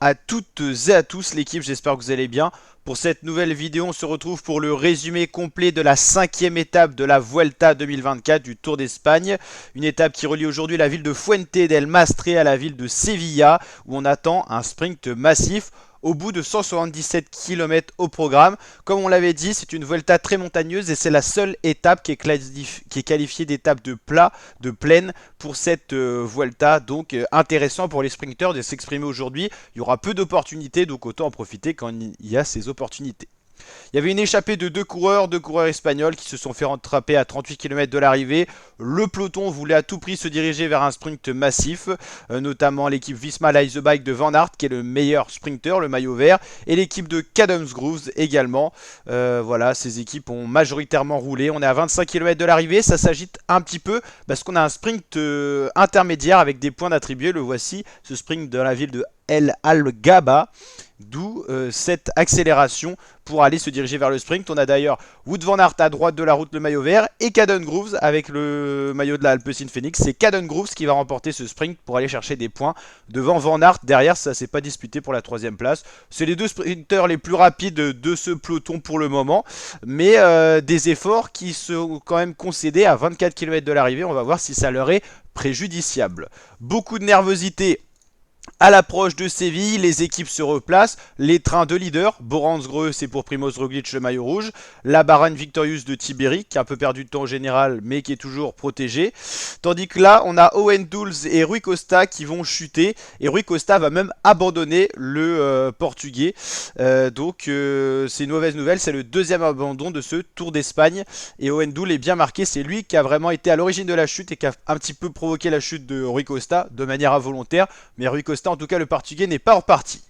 à toutes et à tous l'équipe, j'espère que vous allez bien. Pour cette nouvelle vidéo, on se retrouve pour le résumé complet de la 5e étape de la Vuelta 2024 du Tour d'Espagne. Une étape qui relie aujourd'hui la ville de Fuente del Mastre à la ville de Sevilla, où on attend un sprint massif au bout de 177 km au programme. Comme on l'avait dit, c'est une Vuelta très montagneuse et c'est la seule étape qui est qualifiée d'étape de plat, de plaine pour cette Vuelta. Donc intéressant pour les sprinteurs de s'exprimer aujourd'hui. Il y aura peu d'opportunités, donc autant en profiter quand il y a ces opportunités. Il y avait une échappée de deux coureurs espagnols qui se sont fait rattraper à 38 km de l'arrivée. Le peloton voulait à tout prix se diriger vers un sprint massif, notamment l'équipe Visma Leise Bike de Van Aert qui est le meilleur sprinter, le maillot vert, et l'équipe de Cadence Grooves également. Voilà, ces équipes ont majoritairement roulé. On est à 25 km de l'arrivée, ça s'agite un petit peu parce qu'on a un sprint intermédiaire avec des points d'attribuer. Le voici, ce sprint dans la ville de El Algaba. D'où cette accélération pour aller se diriger vers le sprint. On a d'ailleurs Wout van Aert à droite de la route, le maillot vert, et Cadence Grooves avec le maillot de la Alpecin Phoenix. C'est Cadence Grooves qui va remporter ce sprint pour aller chercher des points devant Van Aert. Derrière, ça s'est pas disputé pour la 3e place. C'est les deux sprinteurs les plus rapides de ce peloton pour le moment, mais des efforts qui sont quand même concédés à 24 km de l'arrivée. On va voir si ça leur est préjudiciable. Beaucoup de nervosité à l'approche de Séville, les équipes se replacent, les trains de leader, Boransgreux c'est pour Primoz Roglic le maillot rouge, la Bahrain Victorious de Tiberi qui a un peu perdu de temps au général mais qui est toujours protégé, tandis que là on a Owen Dulles et Rui Costa qui vont chuter, et Rui Costa va même abandonner le portugais, donc c'est une mauvaise nouvelle, c'est le 2e abandon de ce Tour d'Espagne, et Owen Dulles est bien marqué, c'est lui qui a vraiment été à l'origine de la chute et qui a un petit peu provoqué la chute de Rui Costa de manière involontaire, mais Rui Costa en tout cas le portugais n'est pas reparti.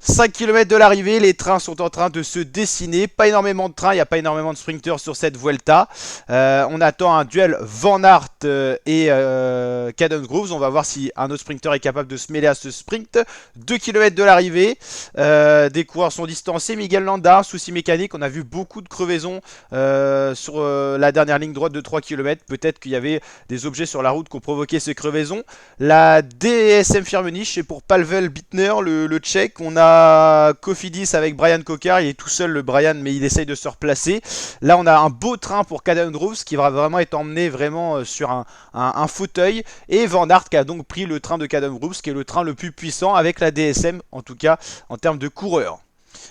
5 km de l'arrivée, les trains sont en train de se dessiner. Pas énormément de trains, il n'y a pas énormément de sprinters sur cette Vuelta. On attend un duel Van Aert et Cadence Grooves. On va voir si un autre sprinter est capable de se mêler à ce sprint. 2 km de l'arrivée, des coureurs sont distancés. Miguel Landa, un souci mécanique. On a vu beaucoup de crevaisons sur la dernière ligne droite de 3 km. Peut-être qu'il y avait des objets sur la route qui ont provoqué ces crevaisons. La DSM Firmenich, c'est pour Pavel Bittner, le tchèque. On a Cofidis avec Brian Cocard, il est tout seul le Brian mais il essaye de se replacer. Là on a un beau train pour Cadence Grooves qui va vraiment être emmené vraiment sur un fauteuil, et Van Aert qui a donc pris le train de Cadence Grooves qui est le train le plus puissant avec la DSM en tout cas en termes de coureurs.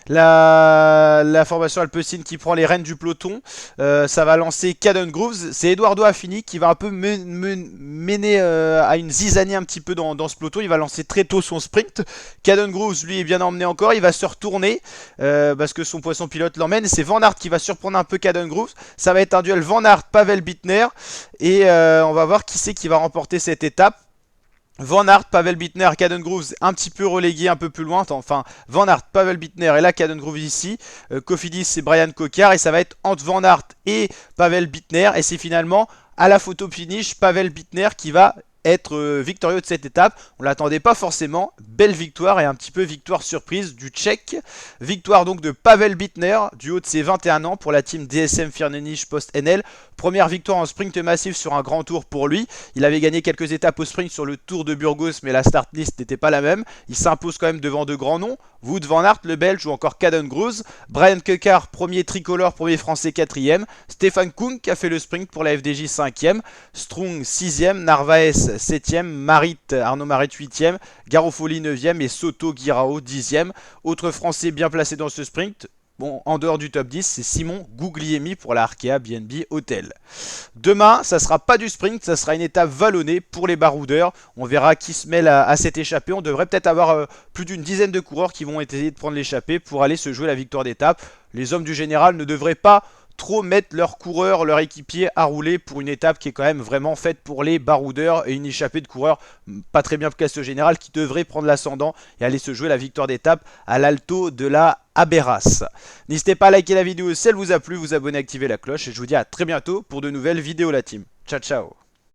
La formation Alpecin qui prend les rênes du peloton, ça va lancer Cadence Grooves, c'est Eduardo Affini qui va un peu mener à une zizanie un petit peu dans ce peloton. Il va lancer très tôt son sprint. Cadence Grooves lui est bien emmené encore, il va se retourner parce que son poisson pilote l'emmène. C'est Van Aert qui va surprendre un peu Cadence Grooves. Ça va être un duel Van Aert-Pavel Bittner, et on va voir qui c'est qui va remporter cette étape. Van Aert, Pavel Bittner, Cadence Grooves un petit peu relégué un peu plus loin. Enfin, Van Aert, Pavel Bittner et là Cadence Grooves ici. Cofidis c'est Brian Cocard, et ça va être entre Van Aert et Pavel Bittner. Et c'est finalement à la photo finish Pavel Bittner qui va être victorieux de cette étape. On l'attendait pas forcément. Belle victoire et un petit peu victoire surprise du Tchèque. Victoire donc de Pavel Bittner du haut de ses 21 ans pour la team DSM Firmenich Post NL. Première victoire en sprint massif sur un grand tour pour lui. Il avait gagné quelques étapes au sprint sur le Tour de Burgos, mais la start list n'était pas la même. Il s'impose quand même devant de grands noms. Wout van Aert, le Belge, ou encore Cadence Grooves. Brian Cocard, premier tricolore, premier français 4e. Stéphane Kung qui a fait le sprint pour la FDJ 5e. Strung 6e. Narvaez 7e. Arnaud Marit 8e. Garofoli 9e et Soto Guirao 10e. Autre français bien placé dans ce sprint. Bon, en dehors du top 10, c'est Simon Guglielmi pour la Arkea BNB Hotel. Demain, ça sera pas du sprint, ça sera une étape vallonnée pour les baroudeurs. On verra qui se mêle à cette échappée. On devrait peut-être avoir plus d'une dizaine de coureurs qui vont essayer de prendre l'échappée pour aller se jouer la victoire d'étape. Les hommes du général ne devraient pas trop mettre leurs coureurs, leurs équipiers à rouler pour une étape qui est quand même vraiment faite pour les baroudeurs, et une échappée de coureurs pas très bien placés au général qui devrait prendre l'ascendant et aller se jouer la victoire d'étape à l'Alto de la Aberras. N'hésitez pas à liker la vidéo si elle vous a plu, vous abonner, activer la cloche, et je vous dis à très bientôt pour de nouvelles vidéos la team. Ciao ciao.